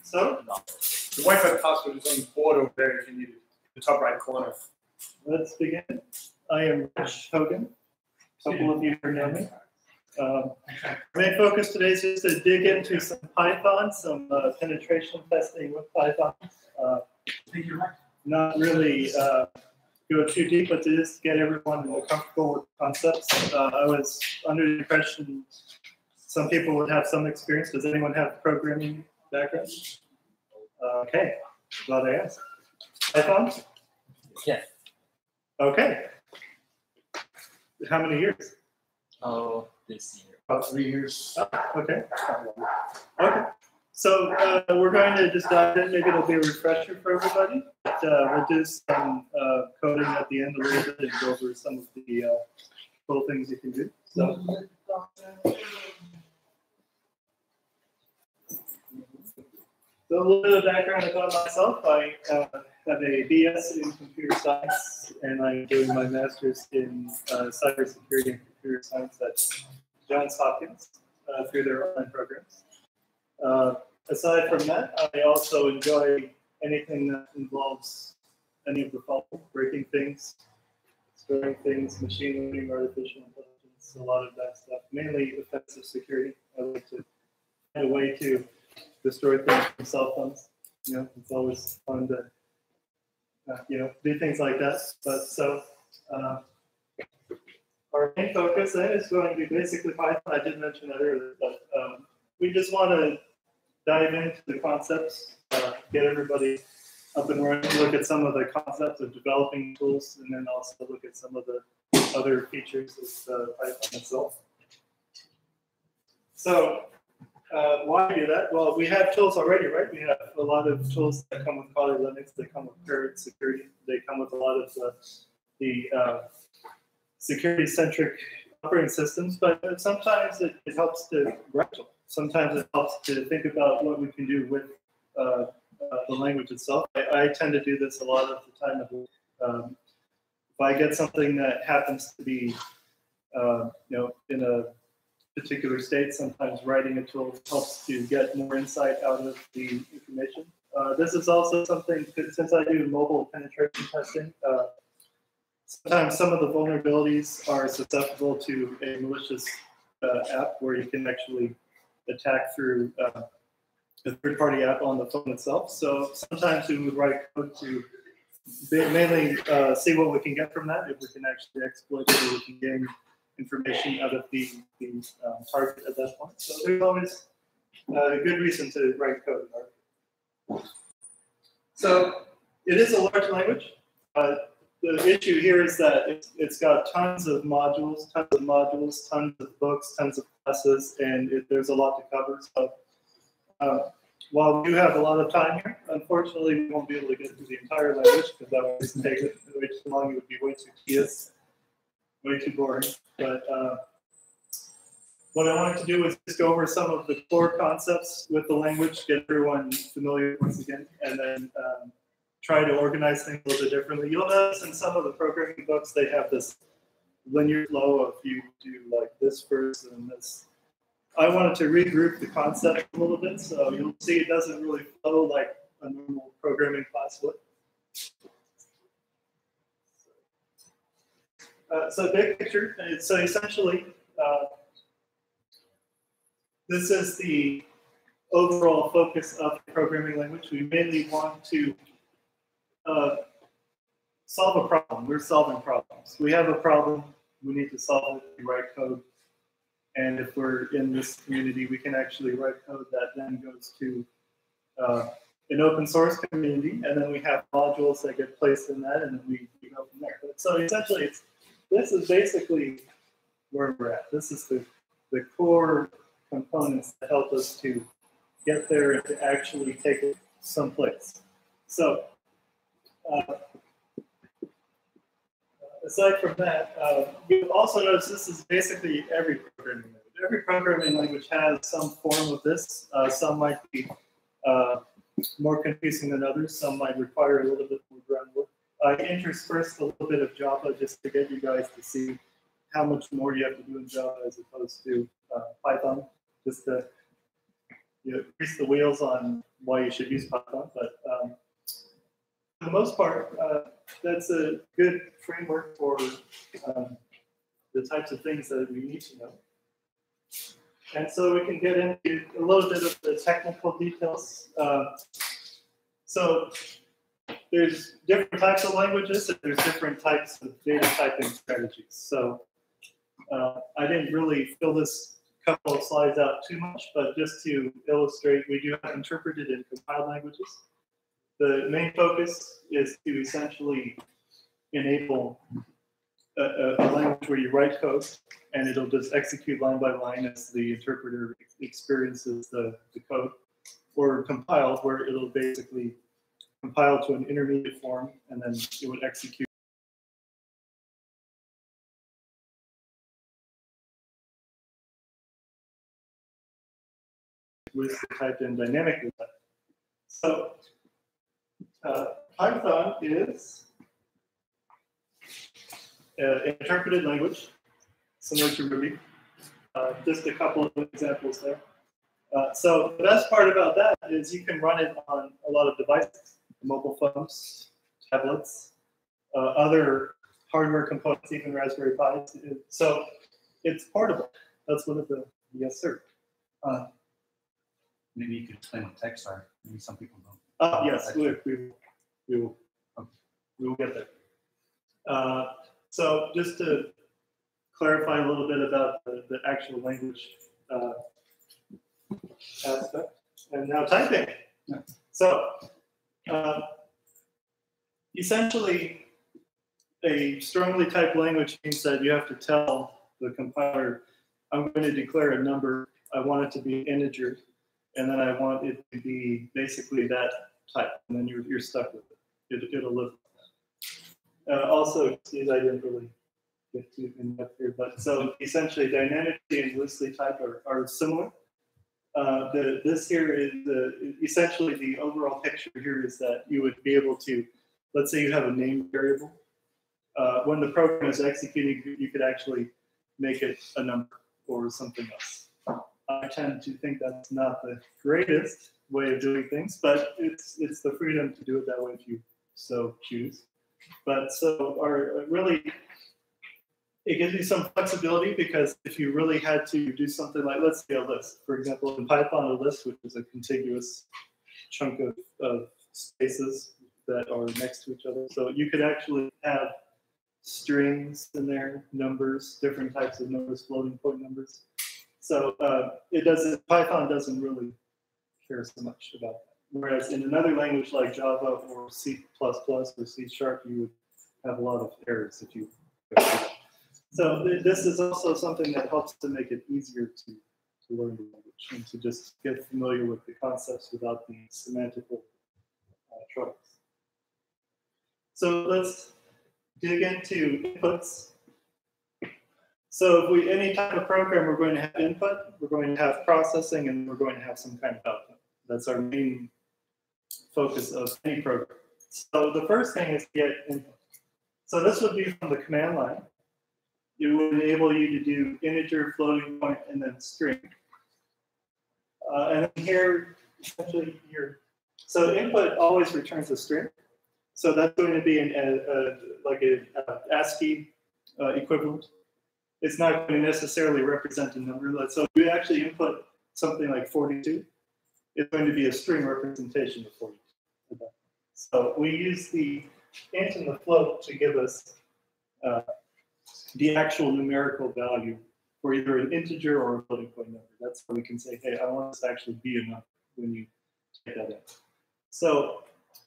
So, the Wi-Fi password is on the board over there if you need it, the top right corner. let's begin. I am Rich Hoggan. A couple of you know me. Main focus today is just to dig into some Python, some penetration testing with Python. Not really go too deep, but to just get everyone comfortable with concepts. I was under the impression some people would have some experience. Does anyone have programming background? Okay, glad I asked. Python? Yeah. Okay. How many years? Oh, this year. About 3 years. Okay. Okay. So we're going to just dive in. Maybe it'll be a refresher for everybody. But, we'll do some coding at the end a little bit and go over some of the cool things you can do. So a little bit of background about myself. I have a BS in computer science, and I'm doing my master's in cybersecurity and computer science at Johns Hopkins through their online programs. Aside from that, I also enjoy anything that involves any of the following: breaking things, storing things, machine learning, artificial intelligence, a lot of that stuff, mainly offensive security. I like to find a way to destroy things from cell phones. You know, it's always fun to, do things like that. But so, our main focus then is going to be basically Python. I did mention that earlier, but we just want to dive into the concepts, get everybody up and running, look at some of the concepts of developing tools, and then also look at some of the other features of Python itself. So, why do that? Well, we have tools already, right? We have a lot of tools that come with Kali Linux, they come with Parrot Security, they come with a lot of the security-centric operating systems, but sometimes it helps to write. Sometimes it helps to think about what we can do with the language itself. I tend to do this a lot of the time. If I get something that happens to be, in a particular state, sometimes writing a tool helps to get more insight out of the information. This is also something, since I do mobile penetration testing, sometimes some of the vulnerabilities are susceptible to a malicious app where you can actually attack through a third-party app on the phone itself. So sometimes we would write code to mainly see what we can get from that, if we can actually exploit it, or we can gain information out of the target at that point. So there's always a good reason to write code. So it is a large language. The issue here is that it's got tons of modules, tons of books, tons of classes, and there's a lot to cover. So while we do have a lot of time here, unfortunately, we won't be able to get through the entire language because that would just take way too long. It would be way too tedious, way too boring. But what I wanted to do was just go over some of the core concepts with the language, get everyone familiar once again, and then try to organize things a little bit differently. You'll notice in some of the programming books, they have this linear flow of you do like this first and this. I wanted to regroup the concept a little bit, so you'll see it doesn't really flow like a normal programming class would. So big picture, so essentially, this is the overall focus of the programming language. We mainly want to solve a problem. We're solving problems. We have a problem. We need to solve it. We write code. And if we're in this community, we can actually write code that then goes to an open source community. And then we have modules that get placed in that, and then we go from there. So essentially, this is basically where we're at. This is the core components that help us to get there and to actually take it someplace. So aside from that, you'll also notice this is basically every programming language. Every programming language has some form of this. Some might be more confusing than others. Some might require a little bit more groundwork. I interspersed a little bit of Java just to get you guys to see how much more you have to do in Java as opposed to Python, just to grease the wheels on why you should use Python, but for the most part, that's a good framework for the types of things that we need to know. And so we can get into a little bit of the technical details. So there's different types of languages, and there's different types of data typing strategies. So I didn't really fill this couple of slides out too much, but just to illustrate, we do have interpreted and compiled languages. The main focus is to essentially enable a language where you write code and it'll just execute line by line as the interpreter experiences the code, or compile, where it'll basically compile to an intermediate form and then it would execute. With typed in dynamically. So Python is an interpreted language, similar to Ruby. Just a couple of examples there. So the best part about that is you can run it on a lot of devices, mobile phones, tablets, other hardware components, even Raspberry Pis. So it's portable. That's one of the, yes, sir. Maybe you could explain what texts are. Maybe some people don't. Yes, we will get there. So just to clarify a little bit about the actual language aspect, and now typing. Yeah. So essentially, a strongly typed language means that you have to tell the compiler, I'm going to declare a number, I want it to be an integer, and then I want it to be basically that type, and then you're stuck with it. It'll live. Also, these I didn't really get too in depth here, but so essentially, dynamically and loosely typed are similar. This here is essentially the overall picture here is that you would be able to, let's say you have a name variable. When the program is executing, you could actually make it a number or something else. I tend to think that's not the greatest way of doing things, but it's the freedom to do it that way if you so choose. But so really, it gives you some flexibility, because if you really had to do something like, let's say a list, for example, in Python, a list, which is a contiguous chunk of spaces that are next to each other. So you could actually have strings in there, numbers, different types of numbers, floating point numbers. So Python doesn't really care so much about that. Whereas in another language like Java or C++ or C#, you would have a lot of errors if you. So this is also something that helps to make it easier to learn the language and to just get familiar with the concepts without the semantical troubles. So let's dig into inputs. So if any type of program, we're going to have input, we're going to have processing, and we're going to have some kind of output. That's our main focus of any program. So the first thing is to get input. So this would be from the command line. It would enable you to do integer, floating point, and then string. And then here, essentially, so input always returns a string. So that's going to be like an ASCII equivalent. It's not going to necessarily represent a number. So if you actually input something like 42, it's going to be a string representation of 42. So we use the int and the float to give us the actual numerical value for either an integer or a floating point number. That's where we can say, hey, I want this to actually be a number when you type that in. So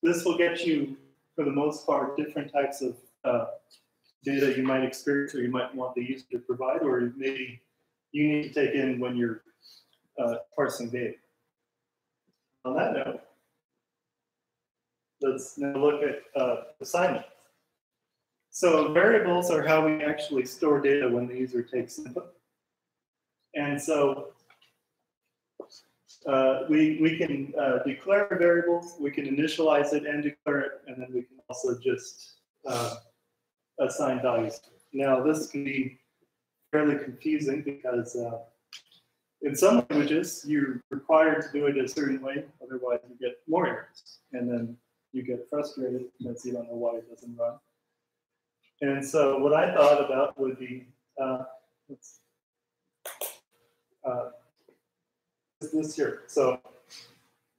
this will get you, for the most part, different types of data you might experience or you might want the user to provide, or maybe you need to take in when you're parsing data. On that note, let's now look at assignment. So variables are how we actually store data when the user takes input. And so we can declare a variable, we can initialize it and declare it, and then we can also just assign values. Now this can be fairly confusing because In some languages, you're required to do it a certain way, otherwise you get more errors. And then you get frustrated because you don't know why it doesn't run. And so what I thought about would be this here. So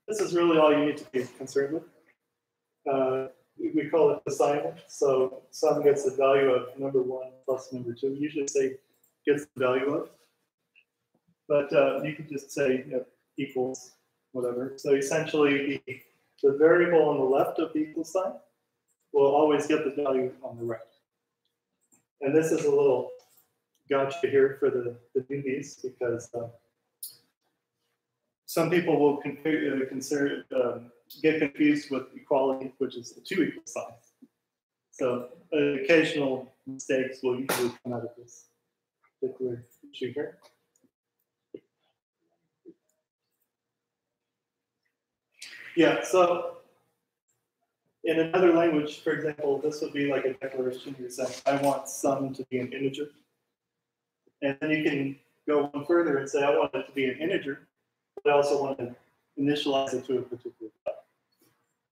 this is really all you need to be concerned with. We call it assignment. So sum gets the value of number 1 plus number 2. We usually say gets the value of. But you could just say equals whatever. So essentially, the variable on the left of the equal sign will always get the value on the right. And this is a little gotcha here for the newbies, because some people will get confused with equality, which is the 2 equal signs. So occasional mistakes will usually come out of this particular issue here. Yeah, so in another language, for example, this would be like a declaration. You're saying, I want sum to be an integer. And then you can go one further and say, I want it to be an integer, but I also want to initialize it to a particular value.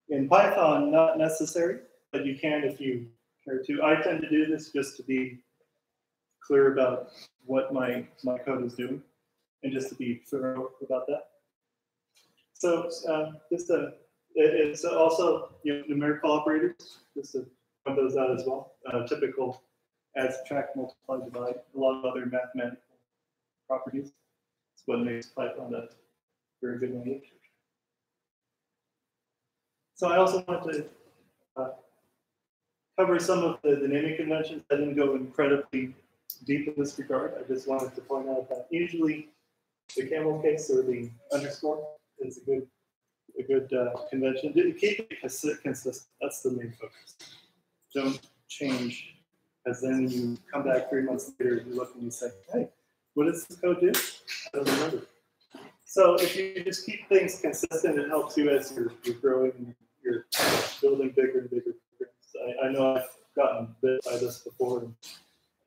In Python, not necessary, but you can if you care to. I tend to do this just to be clear about what my code is doing, and just to be thorough about that. So it's also numerical operators, just to point those out as well. Typical add, subtract, multiply, divide, a lot of other mathematical properties. That's what makes Python a very good language. So I also want to cover some of the naming conventions. I didn't go incredibly deep in this regard. I just wanted to point out that usually the camel case or the underscore is a good convention. Keep it consistent. That's the main focus. Don't change, because then you come back 3 months later and you look and you say, hey, what does this code do? I don't remember. So if you just keep things consistent, it helps you as you're growing and you're building bigger and bigger programs. I know I've gotten bit by this before and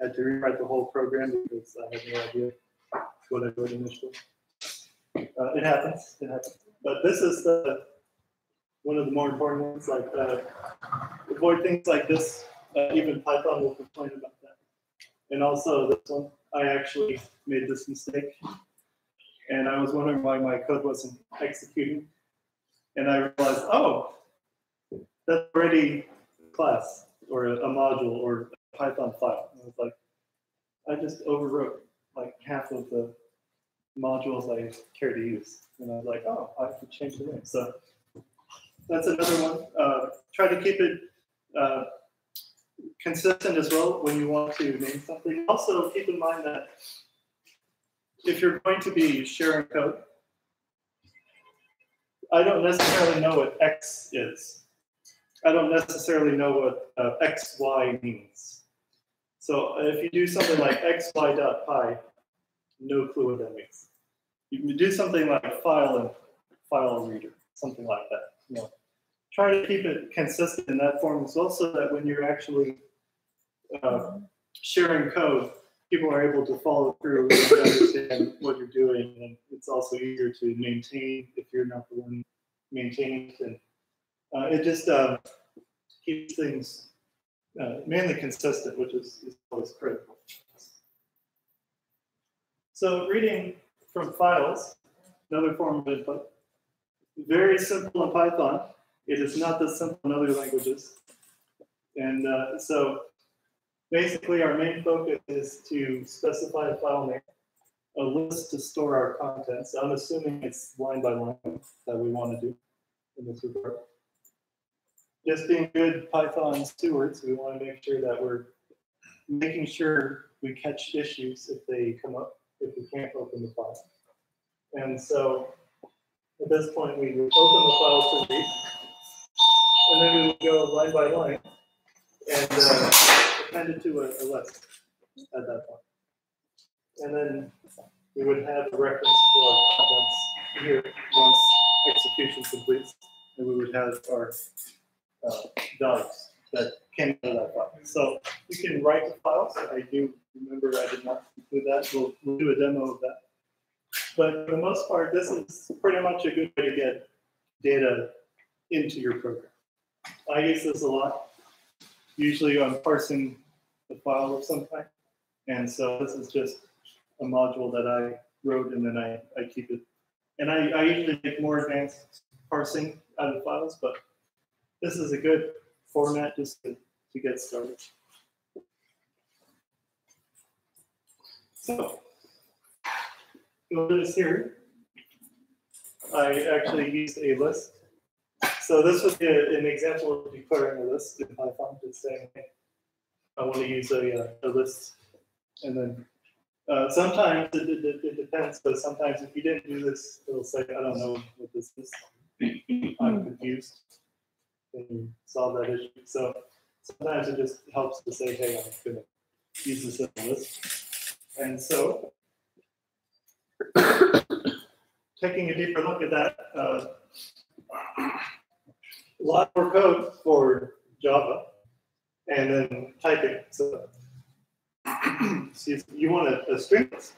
had to rewrite the whole program because I had no idea what I wrote initially. It happens. But this is one of the more important ones. Like avoid things like this. Even Python will complain about that. And also this one, I actually made this mistake, and I was wondering why my code wasn't executing. And I realized, oh, that's already a class or a module or a Python file. And I was like, I just overwrote like half of the modules I care to use. And I was like, oh, I have to change the name. So that's another one. Try to keep it consistent as well when you want to name something. Also, keep in mind that if you're going to be sharing code, I don't necessarily know what X is. I don't necessarily know what XY means. So if you do something like xy.py, no clue what that means. You can do something like file and file reader, something like that. Try to keep it consistent in that form as well, so that when you're actually sharing code, people are able to follow through and understand what you're doing, and it's also easier to maintain if you're not the one maintaining it. And it just keeps things mainly consistent, which is always critical. So reading from files, another form of input, very simple in Python. It is not this simple in other languages. And so basically our main focus is to specify a file name, a list to store our contents. I'm assuming it's line by line that we want to do in this regard. Just being good Python stewards, we want to make sure that we're making sure we catch issues if they come up, if we can't open the file. And so at this point, we would open the file to read, and then we would go line by line and append it to a list at that point. And then we would have a reference to our contents here once execution completes, and we would have our values that came out of that file. So you can write the files. I do remember I did not include that. We'll do a demo of that. But for the most part, this is pretty much a good way to get data into your program. I use this a lot. Usually I'm parsing the file of some kind. And so this is just a module that I wrote and then I keep it. And I usually make more advanced parsing out of files, but this is a good format just to get started. So, you'll notice here, I actually used a list. So this would be an example of declaring a list in Python, just saying, hey, I want to use a list. And then sometimes it depends, but sometimes if you didn't do this, it'll say, I don't know what this is. I'm confused. And you solve that issue. So sometimes it just helps to say, hey, I'm going to use this as a list. And so taking a deeper look at that, a lot more code for Java, and then typing. So you want a string list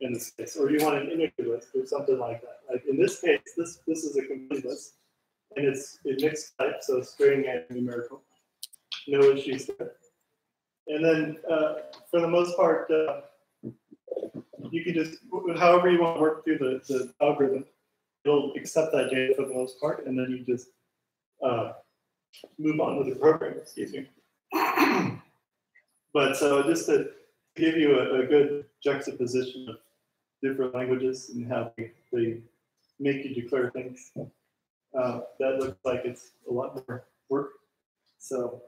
in this case, or you want an integer list, or something like that. Like in this case, this is a complete list, and it's mixed type, so string and numerical. No issues there. And then for the most part, you can just, however you want to work through the algorithm, it'll accept that data for the most part, and then you just move on with the program, excuse me. But so just to give you a good juxtaposition of different languages and how they make you declare things, that looks like it's a lot more work. So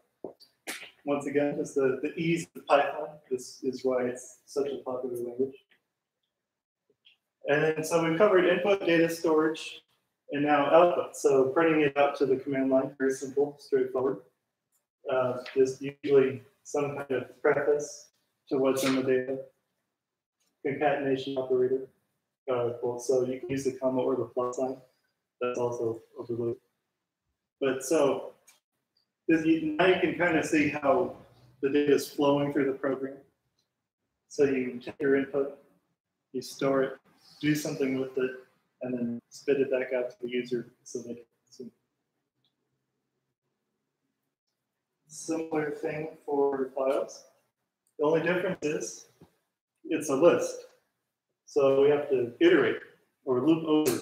once again, just the ease of Python is why it's such a popular language. And then, so we've covered input, data storage, and now output. So printing it out to the command line, very simple, straightforward. Just usually some kind of preface to what's in the data. Concatenation operator. Cool. So you can use the comma or the plus sign. That's also overlooked. But so now you can kind of see how the data is flowing through the program. So you take your input, you store it, do something with it, and then spit it back out to the user so they can consume. Similar thing for files. The only difference is it's a list. So we have to iterate or loop over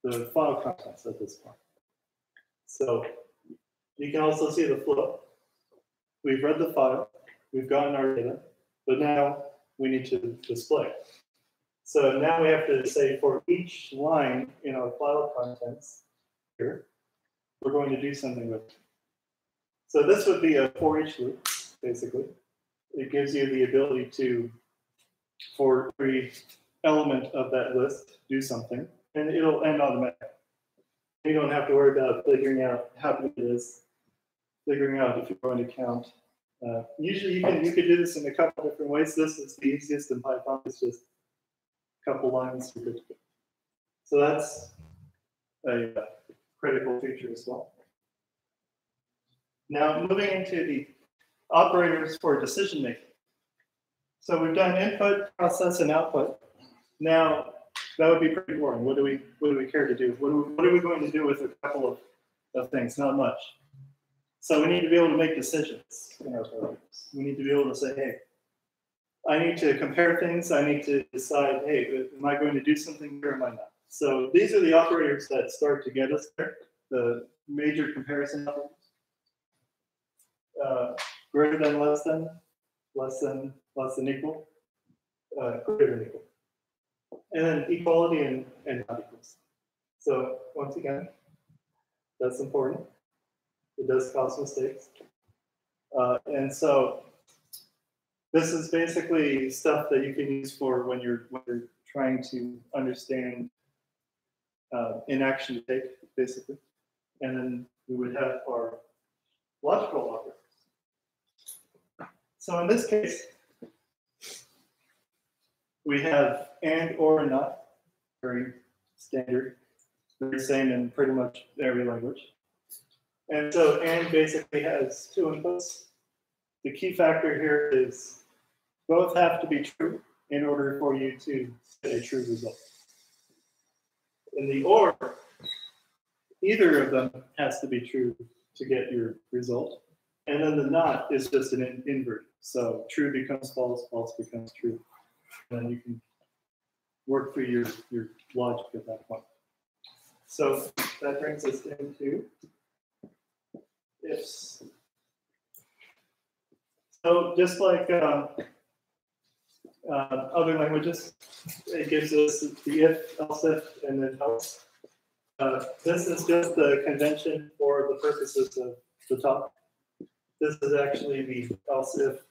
the file contents at this point. So you can also see the flow. We've read the file, we've gotten our data, but now we need to display it. So now we have to say for each line in our file contents here, we're going to do something with it. So this would be a for each loop, basically. It gives you the ability to, for every element of that list, do something, and it'll end automatically. You don't have to worry about figuring out how many it is, figuring out if you're going to count. Usually you could do this in a couple different ways. This is the easiest in Python. It's just a couple lines. You're good to go. So that's a critical feature as well. Now moving into the operators for decision making. So we've done input, process, and output. Now that would be pretty boring. What do we care to do? What are we going to do with a couple of things? Not much. So we need to be able to make decisions in our programs. We need to be able to say, hey, I need to compare things. I need to decide, hey, am I going to do something here or am I not? So these are the operators that start to get us there, the major comparison operators. Greater than, less than equal, greater than equal. And then equality and not equals. So once again, that's important. It does cause mistakes. And so this is basically stuff that you can use for when you're trying to understand an action to take, basically. And then we would have our logical operators. So in this case, we have and, or, and not, very standard, very same in pretty much every language. And so and basically has two inputs. The key factor here is both have to be true in order for you to get a true result. In the OR, either of them has to be true to get your result. And then the not is just an invert. So true becomes false, false becomes true. And then you can work through your logic at that point. So that brings us into ifs. So just like other languages, it gives us the if, else if, and then else. This is just the convention for the purposes of the top. This is actually the else if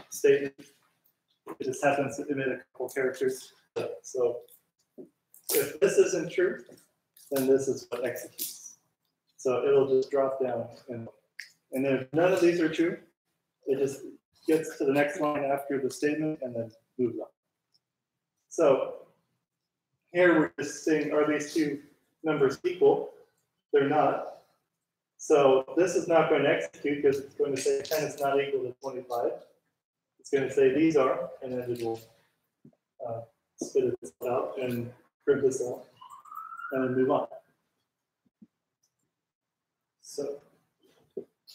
statement. It just happens to emit a couple characters. So if this isn't true, then this is what executes. So it'll just drop down. And if none of these are true, it just gets to the next line after the statement and then moves on. So here we're just saying, are these two numbers equal? They're not. So this is not going to execute because it's going to say 10 is not equal to 25. It's going to say these are, and then it will spit it out and print this out, and then move on. So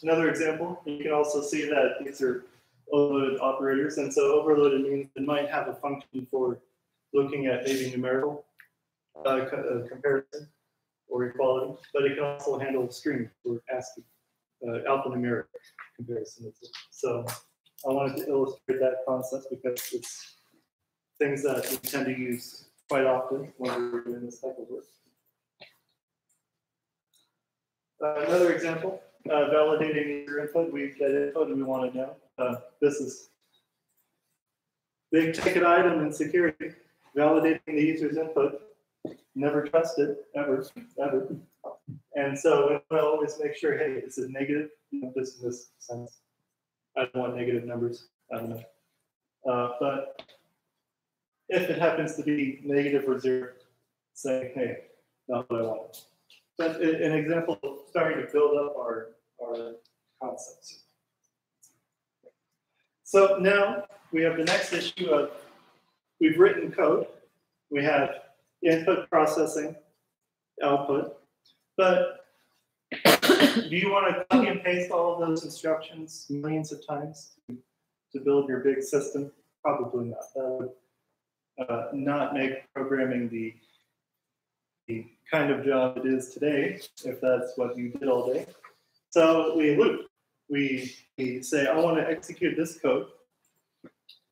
another example, you can also see that these are overloaded operators, and so overloaded means it might have a function for looking at maybe numerical comparison or equality, but it can also handle string or ASCII alphanumeric comparison. So I wanted to illustrate that concept because it's things that we tend to use quite often when we're doing this type of work. Another example, validating your input. We get input and we want to know. This is big ticket item in security. Validating the user's input. Never trust it, ever. And so we always make sure, hey, this is negative, just in this sense. I don't want negative numbers. I don't know. But if it happens to be negative or zero, say, hey, not what I want. That's an example of starting to build up our concepts. So now we have the next issue of we've written code. We have input, processing, output. But do you want to copy and paste all of those instructions millions of times to build your big system? Probably not. That would not make programming the kind of job it is today, if that's what you did all day. So we loop. We say, I want to execute this code.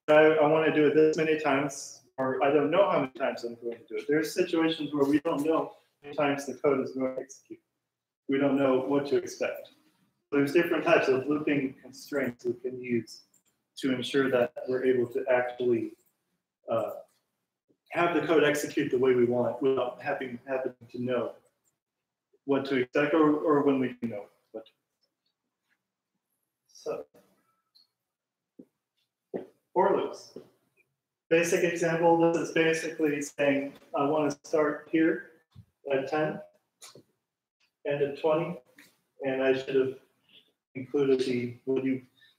I want to do it this many times, or I don't know how many times I'm going to do it. There's situations where we don't know how many times the code is going to execute. We don't know what to expect. There's different types of looping constraints we can use to ensure that we're able to actually have the code execute the way we want without having to know what to expect or when we know what to expect. So, for loops. Basic example, this is basically saying I want to start here at 10, end at 20, and I should have included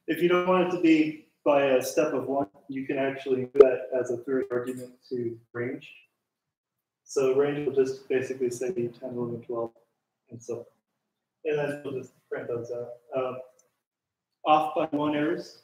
if you don't want it to be by a step of 1, you can actually do that as a third argument to range. So range will just basically say 10, 11, 12, and so. And then we'll just print those out. Off by 1 errors.